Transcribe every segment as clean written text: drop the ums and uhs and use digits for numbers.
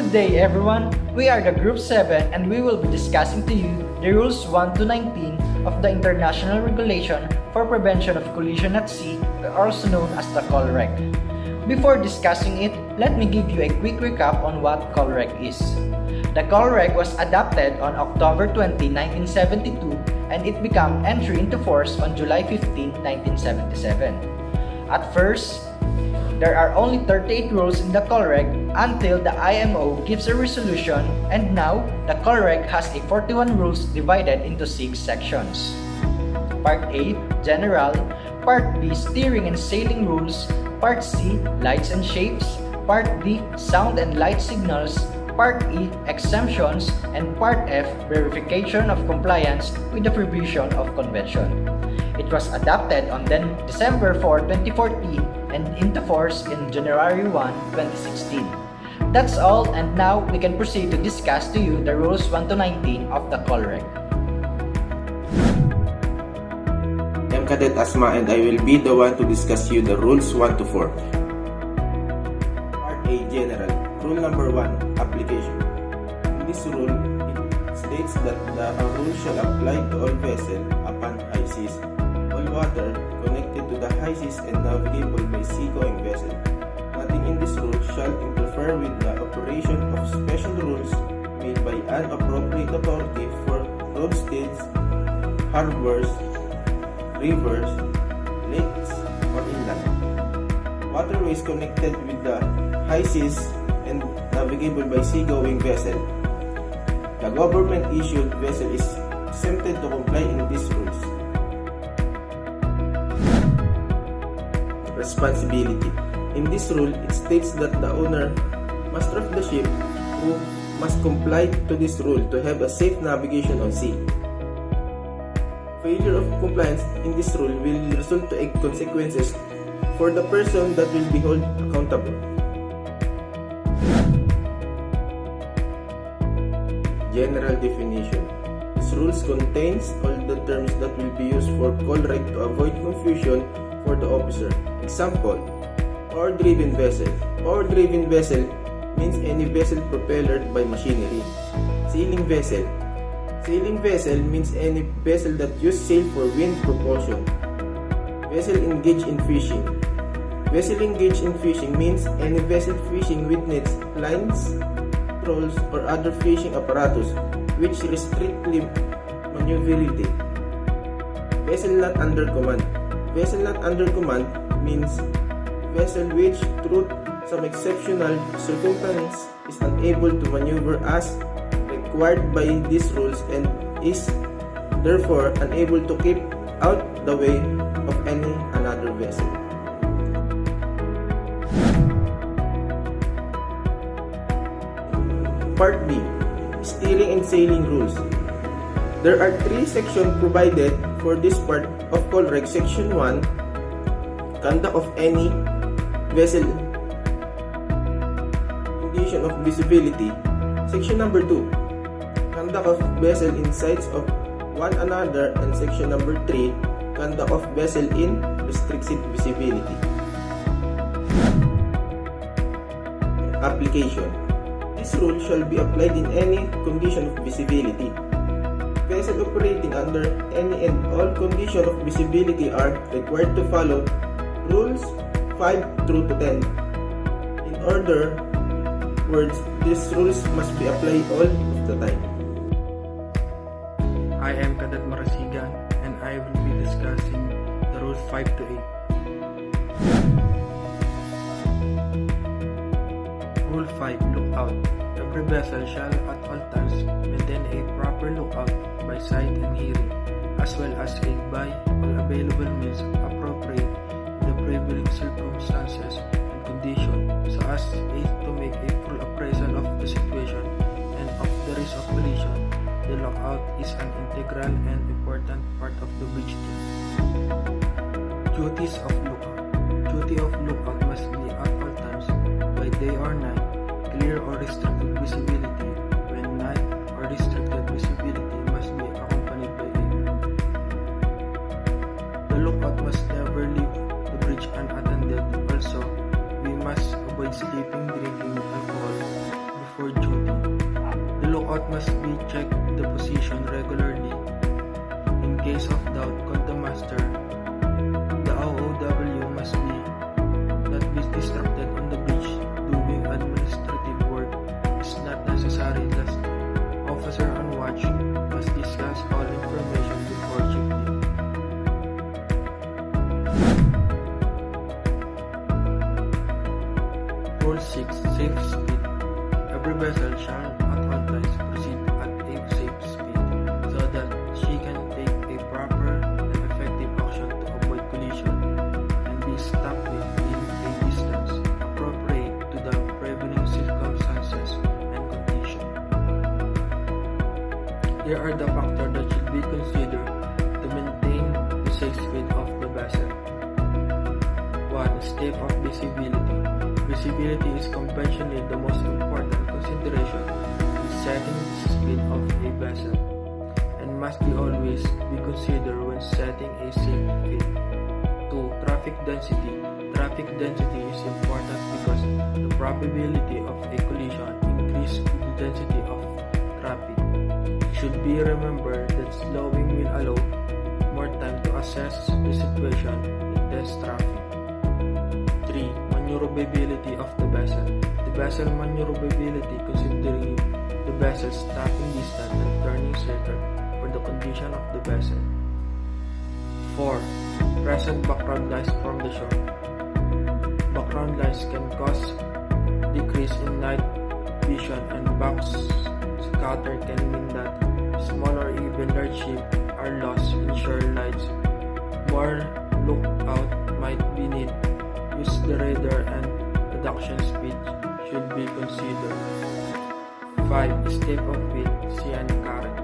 Good day everyone, we are the Group 7 and we will be discussing to you the Rules 1 to 19 of the International Regulation for Prevention of Collision at Sea, also known as the Colreg. Before discussing it, let me give you a quick recap on what Colreg is. The Colreg was adopted on October 20, 1972 and it became entry into force on July 15, 1977. At first, there are only 38 rules in the Colreg until the IMO gives a resolution, and now the Colreg has 41 rules divided into 6 sections. Part A, General. Part B, Steering and Sailing Rules. Part C, Lights and Shapes. Part D, Sound and Light Signals. Part E, Exemptions. And Part F, Verification of Compliance with the Provision of Convention. It was adopted on December 4, 2014 and into force in January 1, 2016. That's all, and now we can proceed to discuss to you the Rules 1 to 19 of the Colreg. I'm Cadet Asma and I will be the one to discuss you the Rules 1 to 4. Part A, General. Rule number 1, Application. In this rule, it states that the rule shall apply to all vessels upon high seas, all water connected to the high seas and navigable by seagoing vessel. Nothing in this rule shall interfere with the operation of special rules made by an appropriate authority for roadsteads, harbors, rivers, lakes, or inland. Waterways connected with the high seas and navigable by seagoing vessel. The government-issued vessel is exempted to comply in these rules. Responsibility. In this rule, it states that the owner, master of the ship, who must comply to this rule to have a safe navigation on sea. Failure of compliance in this rule will result to consequences for the person that will be held accountable. General definition. This rules contains all the terms that will be used for Colreg to avoid confusion for the officer. Example, oar-driven vessel. Oar-driven vessel means any vessel propelled by machinery. Sailing vessel. Sailing vessel means any vessel that uses sail for wind propulsion. Vessel engaged in fishing. Vessel engaged in fishing means any vessel fishing with nets, lines, trawls, or other fishing apparatus which restrict maneuverability. Vessel not under command. Vessel not under command means vessel which, through some exceptional circumstance, is unable to maneuver as required by these rules and is therefore unable to keep out the way of any another vessel. Part B, Steering and Sailing Rules. There are 3 sections provided for this part of Colreg. Section 1, Conduct of any vessel, condition of visibility. Section number 2, Conduct of vessel in sights of one another, and section number 3, Conduct of vessel in restricted visibility. Application. This rule shall be applied in any condition of visibility. Vessels operating under any and all conditions of visibility are required to follow Rules 5 through to 10. In other words, these rules must be applied all of the time. I am Cadet Marasigan and I will be discussing the Rules 5 to 8. Rule 5, Lookout. Every vessel shall at all times maintain a proper lookout by sight and hearing, as well as aid by all available means appropriate in the prevailing circumstances and conditions, so as to make a full appraisal of the situation and of the risk of collision. The lookout is an integral and important part of the bridge team. Duties of lookout. Duty of lookout must be at all times, by day or night, clear or restricted visibility. When night or restricted visibility must be accompanied by a wind. The lookout must never leave the bridge unattended. Also, we must avoid sleeping, drinking alcohol before Lookout must be checked the position regularly. In case of doubt, call the master. The OOW must be not be distracted on the bridge. Doing administrative work is not necessary. Last officer on watch must discuss all information before shifting. Rule 6. Safe speed. Every vessel shall at all times proceed at a safe speed so that she can take a proper and effective action to avoid collision and be stopped within a distance appropriate to the prevailing circumstances and conditions. Here are the factors that should be considered to maintain the safe speed of the vessel. 1. State of visibility. Visibility is conventionally the most important consideration in setting the speed of a vessel and must be always be considered when setting a safe speed. 2. Traffic density. Traffic density is important because the probability of a collision increases with the density of traffic. It should be remembered that slowing will allow more time to assess the situation in test traffic. 3. Maneuverability of the vessel. The vessel maneuverability considering the vessel's stopping distance and turning circle for the condition of the vessel. 4. Present background lights from the shore. Background lights can cause decrease in night vision and box scatter can mean that small or even large ships are lost in shore lights. More lookout might be needed. Use the radar and reduction speed should be considered. 5. State of wind, sea and current.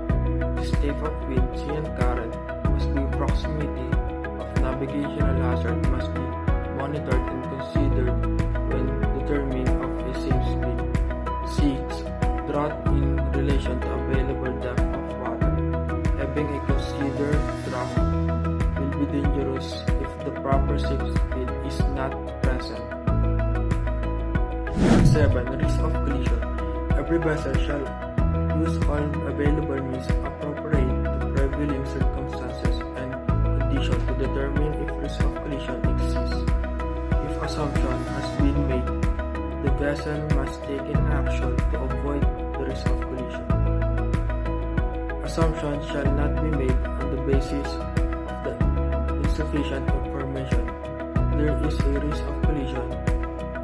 The state of wind, sea and current must be proximity of navigational hazard must be monitored and considered when determining of a safe speed. 6. Drought in relation to available depth of water. Having a considered drought will be dangerous if the proper safe speed is not present. 7. Risk of collision. Every vessel shall use all available means appropriate to prevailing circumstances and conditions to determine if risk of collision exists. If assumption has been made, the vessel must take an action to avoid the risk of collision. Assumptions shall not be made on the basis of the insufficient information. There is a risk of collision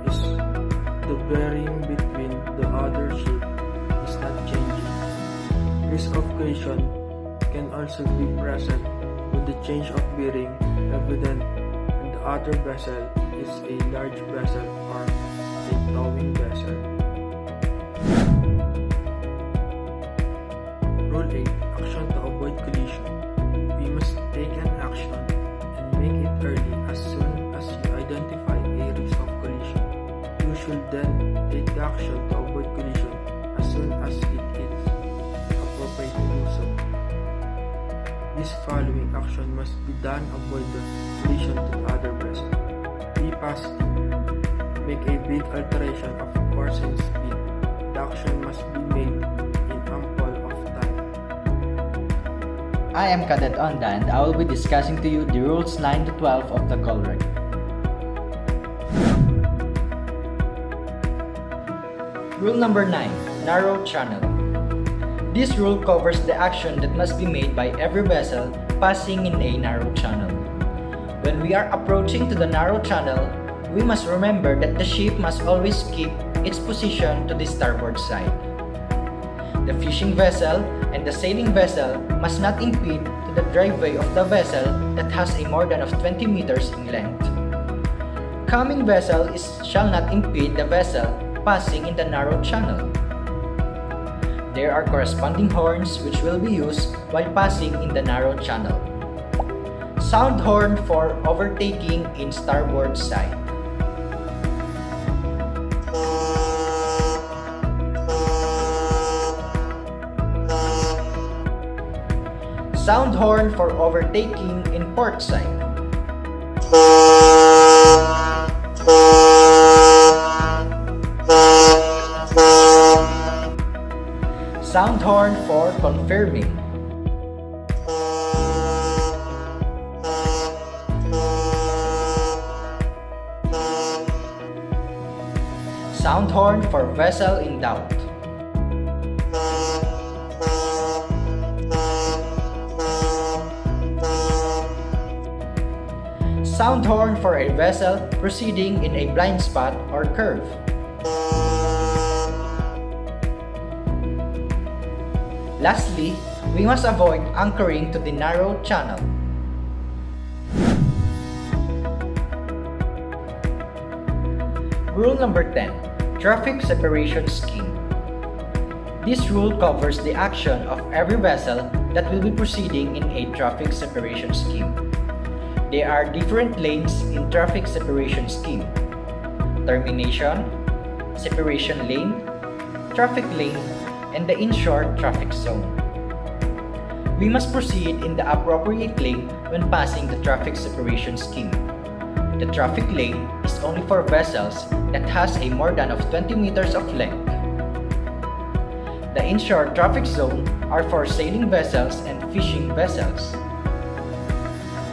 is the bearing between the other ship is not changing. Risk of collision can also be present when the change of bearing evident and the other vessel is a large vessel or a towing vessel. Rule 8. Action to avoid collision. We must take an action and make it early as soon as you identify a risk of collision. You should then take the action to avoid collision as soon as it is appropriate to do so. This following action must be done to avoid the collision to the other vessel. Be positive. Make a big alteration of course and speed. The action must be made in ample of time. I am Cadet Onda and I will be discussing to you the rules 9 to 12 of the Colreg. Rule number 9. Narrow channel. This rule covers the action that must be made by every vessel passing in a narrow channel. When we are approaching to the narrow channel, we must remember that the ship must always keep its position to the starboard side. The fishing vessel and the sailing vessel must not impede to the driveway of the vessel that has a more than of 20 meters in length. Coming vessel shall not impede the vessel passing in the narrow channel. There are corresponding horns which will be used while passing in the narrow channel. Sound horn for overtaking in starboard side. Sound horn for overtaking in port side. Sound Sound horn for vessel in doubt. Sound horn for a vessel proceeding in a blind spot or curve. Lastly, we must avoid anchoring to the narrow channel. Rule number 10. Traffic Separation Scheme. This rule covers the action of every vessel that will be proceeding in a traffic separation scheme. There are different lanes in traffic separation scheme: termination, separation lane, traffic lane, and the inshore traffic zone. We must proceed in the appropriate lane when passing the traffic separation scheme. The traffic lane is only for vessels that has a more than of 20 meters of length. The inshore traffic zone are for sailing vessels and fishing vessels.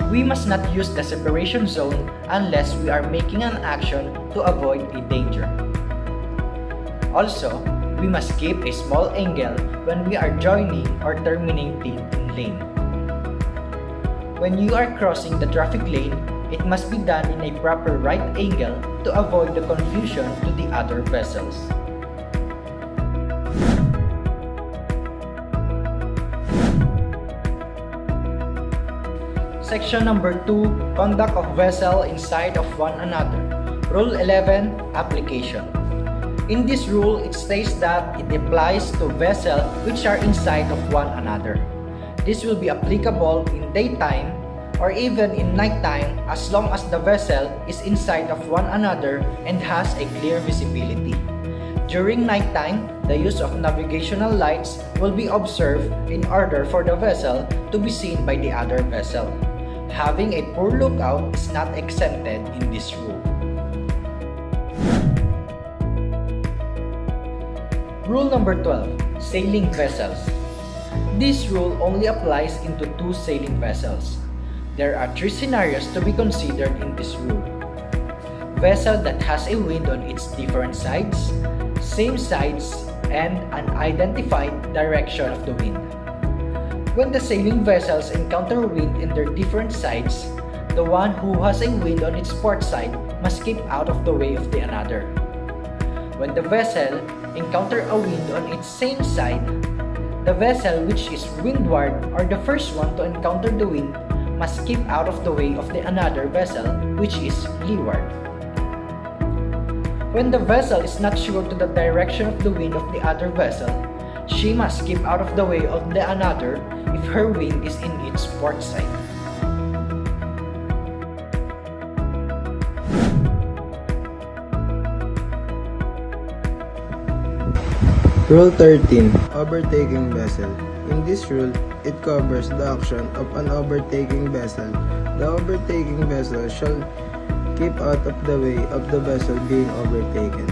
We must not use the separation zone unless we are making an action to avoid a danger. Also, we must keep a small angle when we are joining or terminating in lane. When you are crossing the traffic lane, it must be done in a proper right angle to avoid the confusion to the other vessels. Section number 2, Conduct of Vessel inside of one another. Rule 11, Application. In this rule, it states that it applies to vessels which are inside of one another. This will be applicable in daytime or even in nighttime as long as the vessel is inside of one another and has a clear visibility. During nighttime, the use of navigational lights will be observed in order for the vessel to be seen by the other vessel. Having a poor lookout is not exempted in this rule. Rule number 12, Sailing Vessels. This rule only applies into 2 sailing vessels. There are 3 scenarios to be considered in this rule. Vessel that has a wind on its different sides, same sides, and an identified direction of the wind. When the sailing vessels encounter wind in their different sides, the one who has a wind on its port side must keep out of the way of the another. When the vessel encounter a wind on its same side, the vessel which is windward or the first one to encounter the wind must keep out of the way of the another vessel which is leeward. When the vessel is not sure to the direction of the wind of the other vessel, she must keep out of the way of the another if her wind is in its port side. Rule 13. Overtaking vessel. In this rule, it covers the action of an overtaking vessel. The overtaking vessel shall keep out of the way of the vessel being overtaken.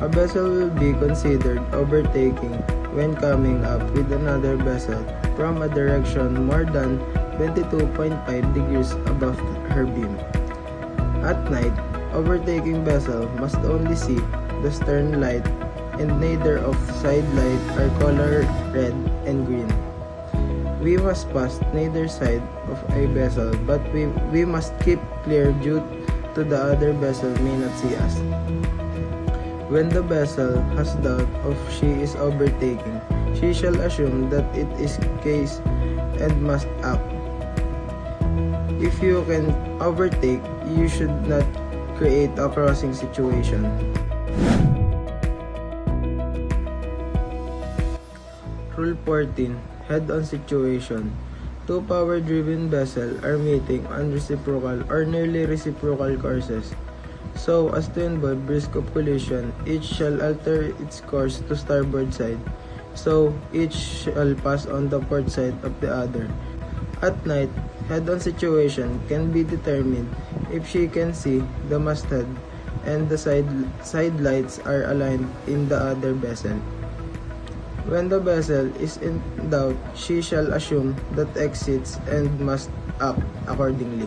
A vessel will be considered overtaking when coming up with another vessel from a direction more than 22.5 degrees above her beam. At night, overtaking vessel must only see the stern light and neither of side light are color red and green. We must pass neither side of a vessel, but we must keep clear due to the other vessel may not see us. When the vessel has doubt of she is overtaking, she shall assume that it is case and must act. If you can overtake, you should not create a crossing situation. Rule 14. Head-on situation. 2 power-driven vessels are meeting on reciprocal or nearly reciprocal courses. So as to avoid risk of collision, each shall alter its course to starboard side. So each shall pass on the port side of the other. At night, head-on situation can be determined if she can see the masthead and the side lights are aligned in the other vessel. When the vessel is in doubt, she shall assume that exits and must act accordingly.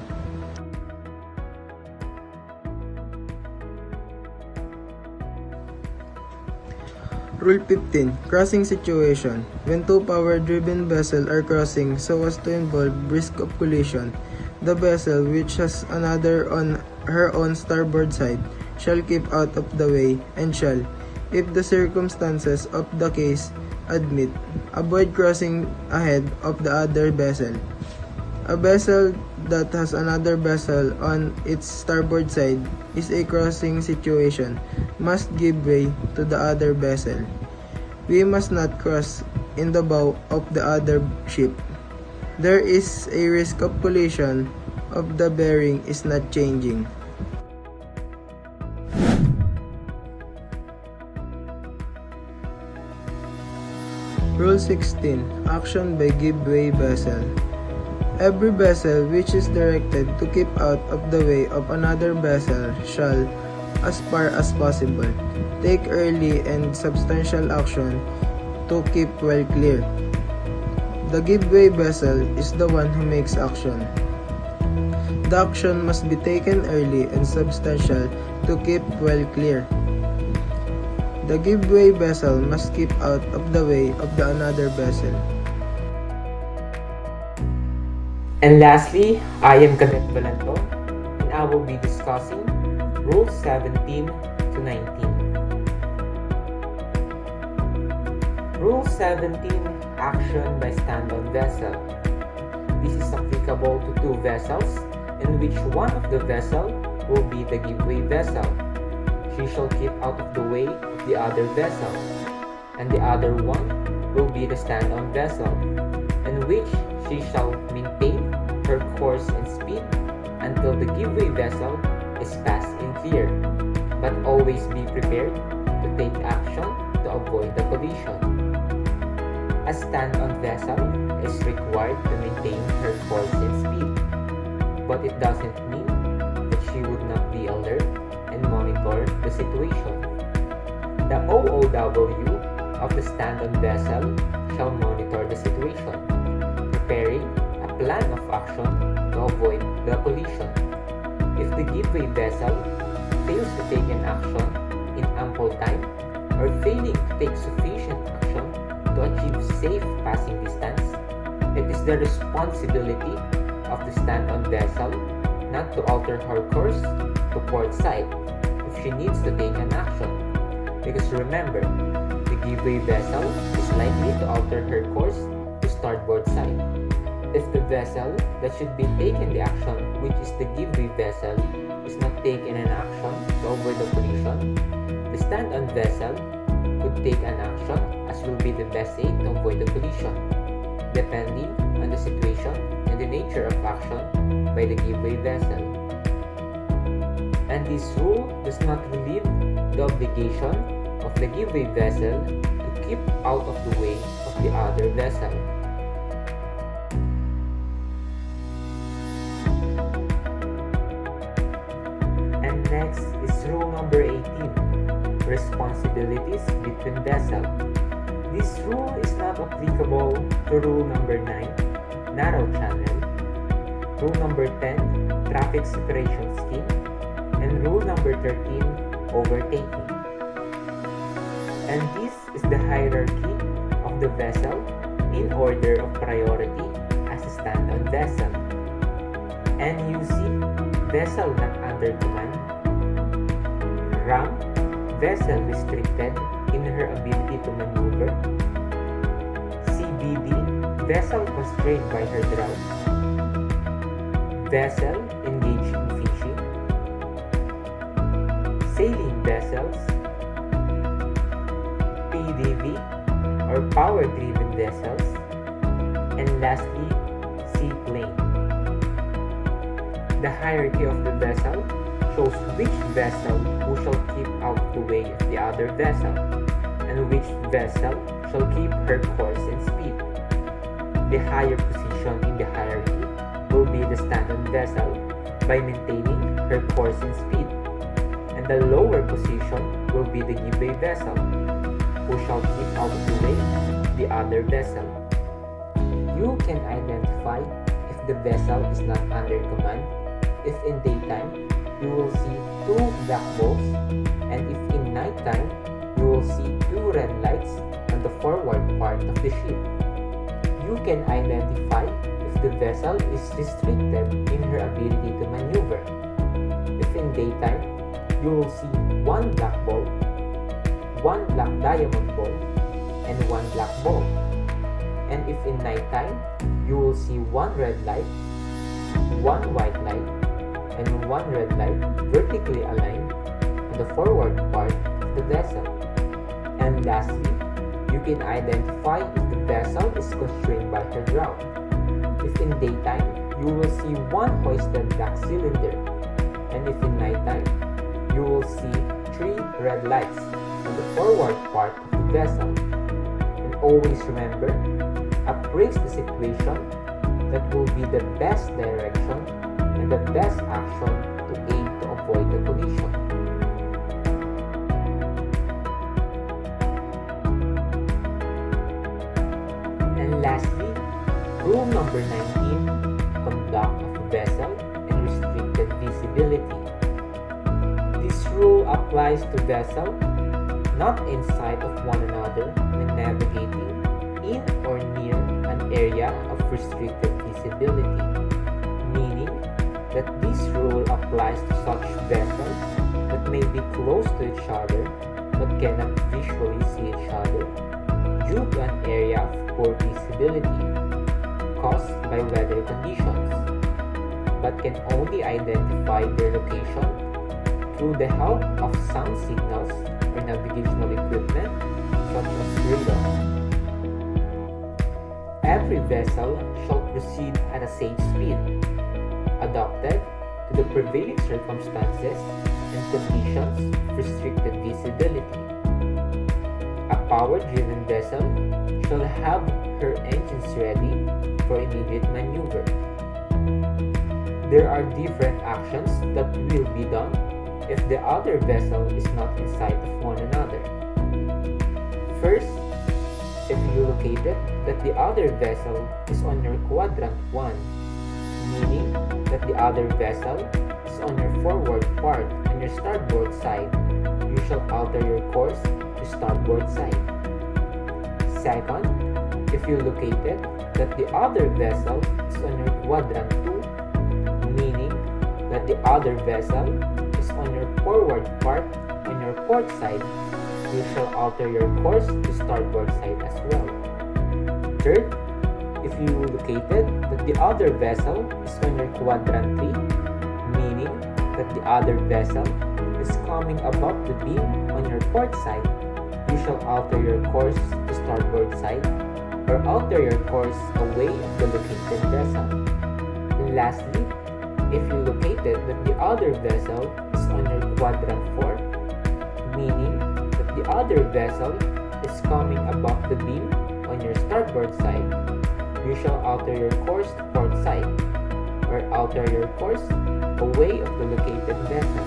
Rule 15. Crossing situation. When two power-driven vessels are crossing so as to involve risk of collision, the vessel which has another on her own starboard side shall keep out of the way and shall, if the circumstances of the case admit, avoid crossing ahead of the other vessel. A vessel that has another vessel on its starboard side is a crossing situation, must give way to the other vessel. We must not cross in the bow of the other ship. There is a risk of collision if the bearing is not changing. Rule 16. Action by give-way vessel. Every vessel which is directed to keep out of the way of another vessel shall, as far as possible, take early and substantial action to keep well clear. The give-way vessel is the one who makes action. The action must be taken early and substantial to keep well clear. The give-way vessel must keep out of the way of the another vessel. And lastly, I am Cadet Valento, and I will be discussing Rules 17 to 19. Rule 17, Action by stand-on vessel. This is applicable to two vessels, in which one of the vessel will be the give-way vessel. She shall keep out of the way of the other vessel, and the other one will be the stand-on vessel, in which she shall maintain her course and speed until the give-way vessel is passed in clear, but always be prepared to take action to avoid the collision. A stand-on vessel is required to maintain her course and speed, but it doesn't mean that she would not be alert and monitor the situation. The OOW of the stand-on vessel shall monitor the situation, preparing a plan of action to avoid the collision. If the give-way vessel fails to take an action in ample time or failing to take sufficient action to achieve safe passing distance, it is the responsibility of the stand-on vessel not to alter her course to port side if she needs to take an action. Because remember, the give-way vessel is likely to alter her course to starboard side. If the vessel that should be taking the action, which is the give-way vessel, is not taking an action to avoid the collision, the stand-on vessel could take an action as will be the best aid to avoid the collision, depending on the situation and the nature of action by the give-way vessel. And this rule does not relieve the obligation of the give-way vessel to keep out of the way of the other vessel. And next is rule number 18, responsibilities between vessels. This rule is not applicable to rule number 9, narrow channel, rule number 10, traffic separation scheme, and rule number 13, overtaking. And this is the hierarchy of the vessel in order of priority as a stand-on vessel. NUC, vessel not under command. RAM, vessel restricted in her ability to maneuver. CBD, vessel constrained by her draught. Vessel engaged in fishing. Sailing vessels. PDV, or power-driven vessels. And lastly, seaplane. The hierarchy of the vessel shows which vessel who shall keep out the way of the other vessel, and which vessel shall keep her course and speed. The higher position in the hierarchy will be the stand-on vessel by maintaining her course and speed, and the lower position will be the give-way vessel, who shall keep out of the way of the other vessel. You can identify if the vessel is not under command if in daytime you will see 2 black balls, and if in nighttime you will see 2 red lights lights on the forward part of the ship. You can identify if the vessel is restricted in her ability to maneuver. If in daytime, you will see one black ball, one black diamond ball, and one black ball. And if in nighttime, you will see one red light, one white light, and one red light vertically aligned on the forward part of the vessel. And lastly, you can identify if the vessel is constrained by her ground. If in daytime, you will see one hoisted black cylinder, and if in nighttime, you will see 3 red lights on the forward part of the vessel. And always remember, appraise the situation that will be the best direction and the best action to aid to avoid the collision. And lastly, rule number 19, conduct of a vessel and restricted visibility. This rule applies to vessels not in sight of one another when navigating in or near an area of restricted visibility, meaning that this rule applies to such vessels that may be close to each other but cannot visually see each other due to an area of poor visibility caused by weather conditions, but can only identify their location through the help of sound signals or navigational equipment such as radar. Every vessel shall proceed at a safe speed, adapted to the prevailing circumstances and conditions of restricted visibility. A power-driven vessel shall have her engines ready for immediate maneuver. There are different actions that will be done if the other vessel is not in sight of one another. First, if you located that the other vessel is on your quadrant 1, meaning that the other vessel is on your forward part on your starboard side, you shall alter your course to starboard side. Second, if you located that the other vessel is on your quadrant 2, meaning that the other vessel is on your forward part on your port side, you shall alter your course to starboard side as well. Third, if you located that the other vessel is on your quadrant 3, meaning that the other vessel is coming above the beam on your port side, you shall alter your course to starboard side or alter your course away of the located vessel. And lastly, if you located that the other vessel is on your quadrant 4, meaning that the other vessel is coming above the beam on your starboard side, you shall alter your course to port side or alter your course away of the located vessel.